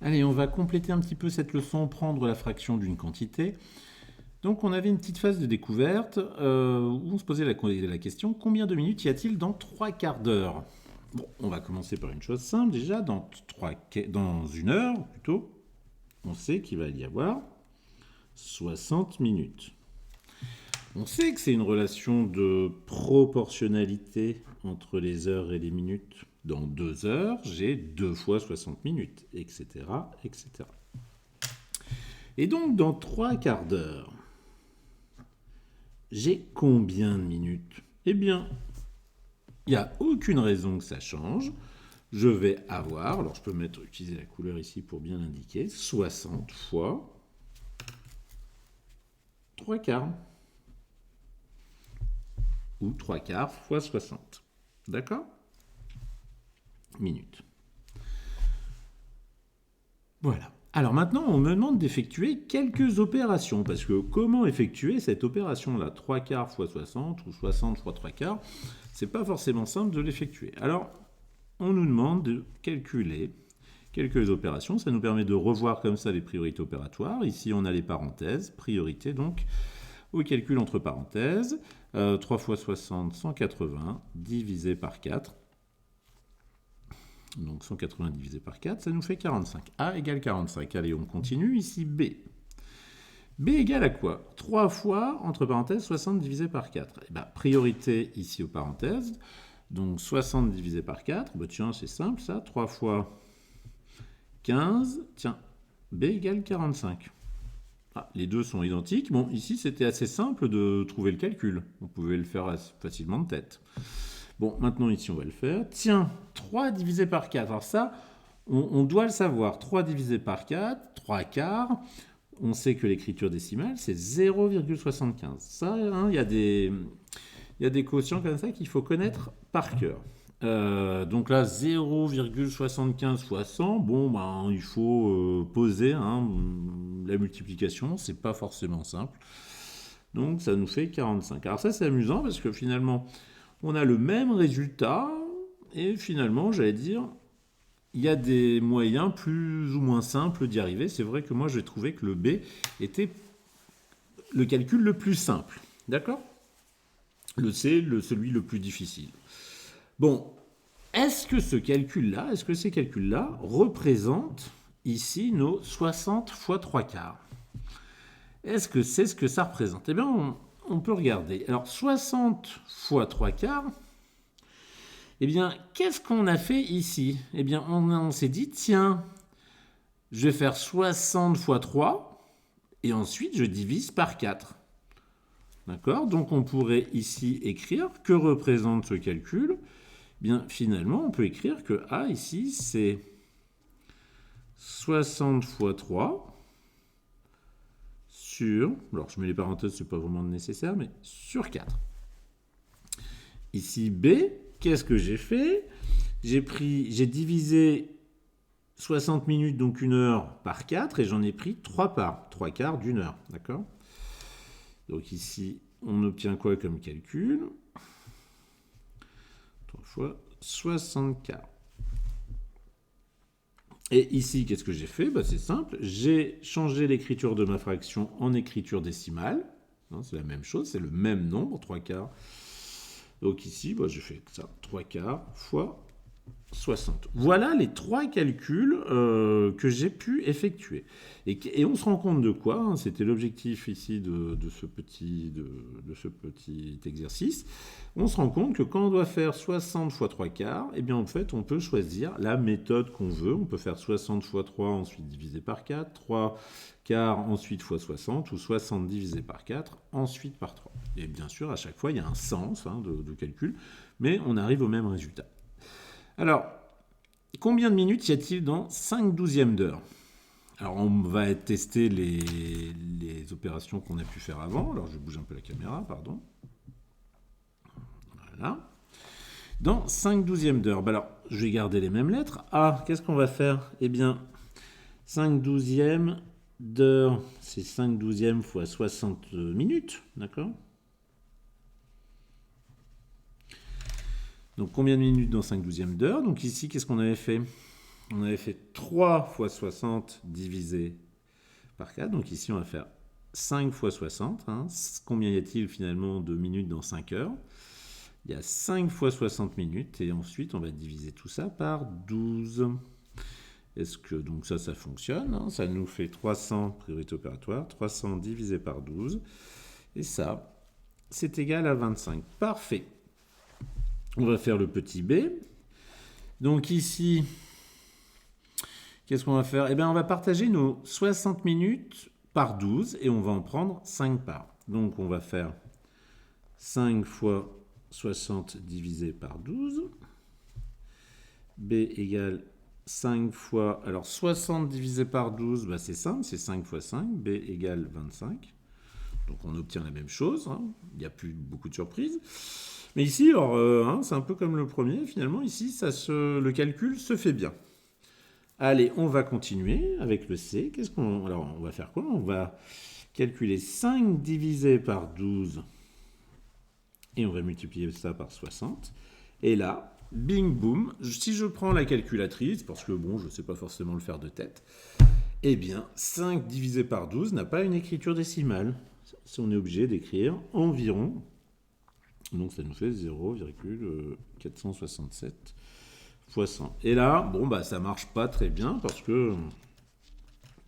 Allez, on va compléter un petit peu cette leçon, prendre la fraction d'une quantité. Donc on avait une petite phase de découverte où on se posait la question, combien de minutes y a-t-il dans 3 quarts d'heure? Bon, on va commencer par une chose simple déjà, dans une heure plutôt, on sait qu'il va y avoir 60 minutes. On sait que c'est une relation de proportionnalité entre les heures et les minutes. Dans 2 heures, j'ai 2 fois 60 minutes, etc., etc. Et donc, dans 3 quarts d'heure, j'ai combien de minutes? Eh bien, il n'y a aucune raison que ça change. Je vais avoir, alors je peux utiliser la couleur ici pour bien l'indiquer, 60 fois 3 quarts. Ou 3 quarts fois 60. D'accord? Minutes. Voilà. Alors maintenant, on me demande d'effectuer quelques opérations, parce que comment effectuer cette opération-là? 3 quarts fois 60 ou 60 fois 3 quarts, c'est pas forcément simple de l'effectuer. Alors, on nous demande de calculer quelques opérations. Ça nous permet de revoir comme ça les priorités opératoires. Ici, on a les parenthèses, priorité donc, au calcul entre parenthèses. 3 fois 60, 180, divisé par 4. Donc 180 divisé par 4, ça nous fait 45. A égale 45. Allez, on continue. Ici, B. B égale à quoi? 3 fois, entre parenthèses, 60 divisé par 4. Eh bien, priorité ici aux parenthèses. Donc 60 divisé par 4. Bah, tiens, c'est simple ça. 3 fois 15. Tiens, B égale 45. Ah, les deux sont identiques. Bon, ici, c'était assez simple de trouver le calcul. On pouvait le faire facilement de tête. Bon, maintenant ici on va le faire. Tiens, 3 divisé par 4. Alors ça, on doit le savoir. 3 divisé par 4, 3 quarts. On sait que l'écriture décimale, c'est 0,75. Ça, hein, il y a des quotients comme ça qu'il faut connaître par cœur. Donc là, 0,75 fois 100, bon, ben, il faut poser hein, la multiplication, c'est pas forcément simple. Donc ça nous fait 45. Alors ça, c'est amusant parce que finalement, on a le même résultat, et finalement, j'allais dire, il y a des moyens plus ou moins simples d'y arriver. C'est vrai que moi, j'ai trouvé que le B était le calcul le plus simple. D'accord? Le C, celui le plus difficile. Bon, est-ce que ces calculs-là représentent ici nos 60 fois 3 quarts? Est-ce que c'est ce que ça représente? Eh bien, on peut regarder. Alors, 60 fois 3 quarts, eh bien, qu'est-ce qu'on a fait ici? Eh bien, on s'est dit, tiens, je vais faire 60 fois 3, et ensuite je divise par 4. D'accord? Donc on pourrait ici écrire, que représente ce calcul? Eh bien, finalement, on peut écrire que A ici, c'est 60 fois 3 sur, alors je mets les parenthèses, c'est pas vraiment nécessaire, mais sur 4. Ici, B, qu'est-ce que j'ai fait? J'ai divisé 60 minutes, donc 1 heure, par 4, et j'en ai pris 3 parts, 3 quarts d'une heure. D'accord? Donc ici, on obtient quoi comme calcul? 3 fois 64. Et ici, qu'est-ce que j'ai fait? Bah, c'est simple, j'ai changé l'écriture de ma fraction en écriture décimale. C'est la même chose, c'est le même nombre, 3 quarts. Donc ici, bah, j'ai fait ça, 3 quarts fois 60. Voilà les 3 calculs que j'ai pu effectuer. Et on se rend compte de quoi hein? C'était l'objectif ici de ce petit exercice. On se rend compte que quand on doit faire 60 fois 3 quarts, eh bien en fait on peut choisir la méthode qu'on veut. On peut faire 60 fois 3 ensuite divisé par 4, 3 quarts ensuite fois 60 ou 60 divisé par 4 ensuite par 3. Et bien sûr à chaque fois il y a un sens hein, de calcul, mais on arrive au même résultat. Alors, combien de minutes y a-t-il dans 5 douzièmes d'heure? Alors, on va tester les opérations qu'on a pu faire avant. Alors, je bouge un peu la caméra, pardon. Voilà. Dans 5 douzièmes d'heure, alors, je vais garder les mêmes lettres. A, qu'est-ce qu'on va faire? Eh bien, 5 douzièmes d'heure, c'est 5 douzièmes fois 60 minutes, d'accord? Donc, combien de minutes dans 5 douzièmes d'heure? Donc ici, qu'est-ce qu'on avait fait? On avait fait 3 fois 60 divisé par 4. Donc ici, on va faire 5 fois 60. Hein. Combien y a-t-il finalement de minutes dans 5 heures? Il y a 5 fois 60 minutes. Et ensuite, on va diviser tout ça par 12. Est-ce que donc ça fonctionne, hein? Ça nous fait 300, priorité opératoire, 300 divisé par 12. Et ça, c'est égal à 25. Parfait. On va faire le petit b. Donc ici, qu'est-ce qu'on va faire? Eh bien, on va partager nos 60 minutes par 12 et on va en prendre 5 parts. Donc, on va faire 5 fois 60 divisé par 12. B égale 5 fois... Alors, 60 divisé par 12, bah, c'est simple, c'est 5 fois 5. B égale 25. Donc, on obtient la même chose. Hein. Il n'y a plus beaucoup de surprises. Mais ici, alors, c'est un peu comme le premier. Finalement, ici, le calcul se fait bien. Allez, on va continuer avec le C. Alors, on va faire quoi? On va calculer 5 divisé par 12 et on va multiplier ça par 60. Et là, bing boum, si je prends la calculatrice, parce que bon, je ne sais pas forcément le faire de tête, eh bien, 5 divisé par 12 n'a pas une écriture décimale. On est obligé d'écrire environ. Donc ça nous fait 0,467 fois 100. Et là, bon, bah, ça marche pas très bien parce que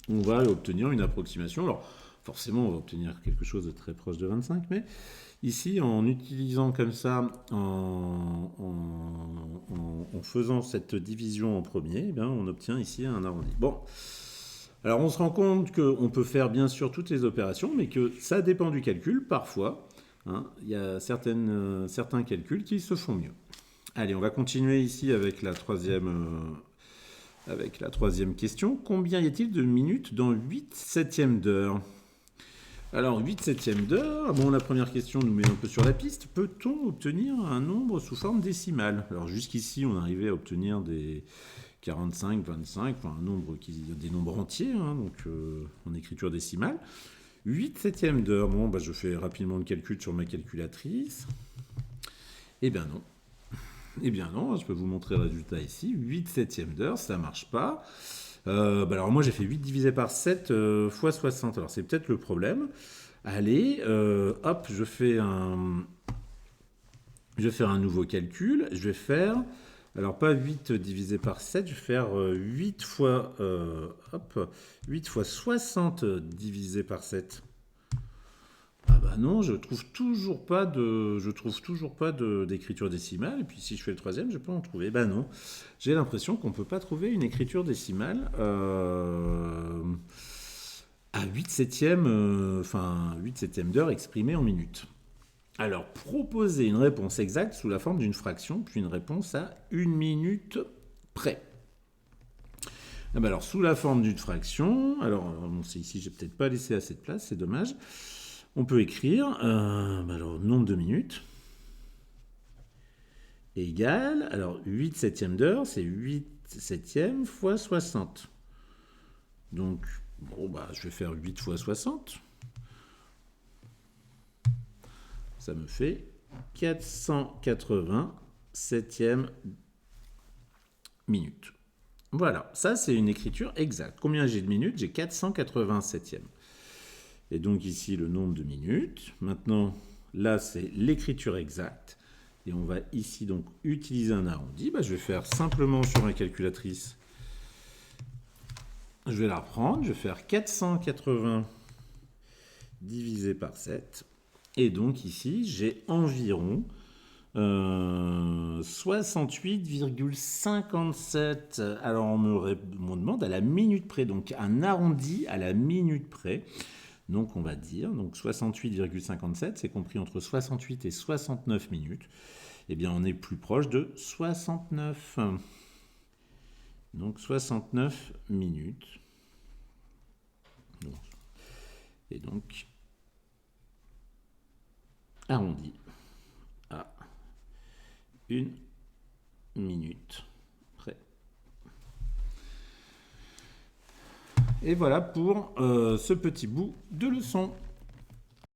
on va obtenir une approximation. Alors, forcément, on va obtenir quelque chose de très proche de 25, mais ici, en utilisant comme ça, en faisant cette division en premier, eh bien, on obtient ici un arrondi. Bon, alors on se rend compte qu'on peut faire bien sûr toutes les opérations, mais que ça dépend du calcul. Parfois, hein, il y a certains calculs qui se font mieux. Allez, on va continuer ici avec la troisième question. Combien y a-t-il de minutes dans 8 septièmes d'heure? Alors, 8 septièmes d'heure, bon, la première question nous met un peu sur la piste. Peut-on obtenir un nombre sous forme décimale? Alors, jusqu'ici, on arrivait à obtenir des 45, 25, enfin, des nombres entiers, hein, donc en écriture décimale. 8 septièmes d'heure, bon, bah, je fais rapidement le calcul sur ma calculatrice. Eh bien non. Eh bien non, je peux vous montrer le résultat ici. 8 septièmes d'heure, ça ne marche pas. Bah alors moi j'ai fait 8 divisé par 7 fois 60. Alors c'est peut-être le problème. Allez, hop, je vais faire un nouveau calcul. Je vais faire, alors pas 8 divisé par 7, je vais faire 8 fois 60 divisé par 7. Ah bah non, je trouve toujours pas d'écriture décimale. Et puis si je fais le troisième, je peux en trouver. Bah non, j'ai l'impression qu'on ne peut pas trouver une écriture décimale à 8 septièmes, 8 septièmes d'heure exprimée en minutes. Alors, proposer une réponse exacte sous la forme d'une fraction, puis une réponse à 1 minute près. Ah bah alors, sous la forme d'une fraction, alors bon, c'est ici, j'ai peut-être pas laissé assez de place, c'est dommage. On peut écrire, alors, nombre de minutes égale, alors 8 septièmes d'heure, c'est 8 septièmes fois 60. Donc, bon, bah, je vais faire 8 fois 60. Ça me fait 480 septièmes minutes. Voilà, ça c'est une écriture exacte. Combien j'ai de minutes? J'ai 480 septièmes. Et donc ici, le nombre de minutes. Maintenant, là, c'est l'écriture exacte. Et on va ici donc utiliser un arrondi. Bah, je vais faire simplement sur ma calculatrice. Je vais la reprendre. Je vais faire 480 divisé par 7. Et donc ici, j'ai environ 68,57. Alors on me demande à la minute près. Donc un arrondi à la minute près. Donc on va dire, donc 68,57, c'est compris entre 68 et 69 minutes. Eh bien on est plus proche de 69. Donc 69 minutes. Et donc arrondi à 1 minute près. Et voilà pour ce petit bout de leçon.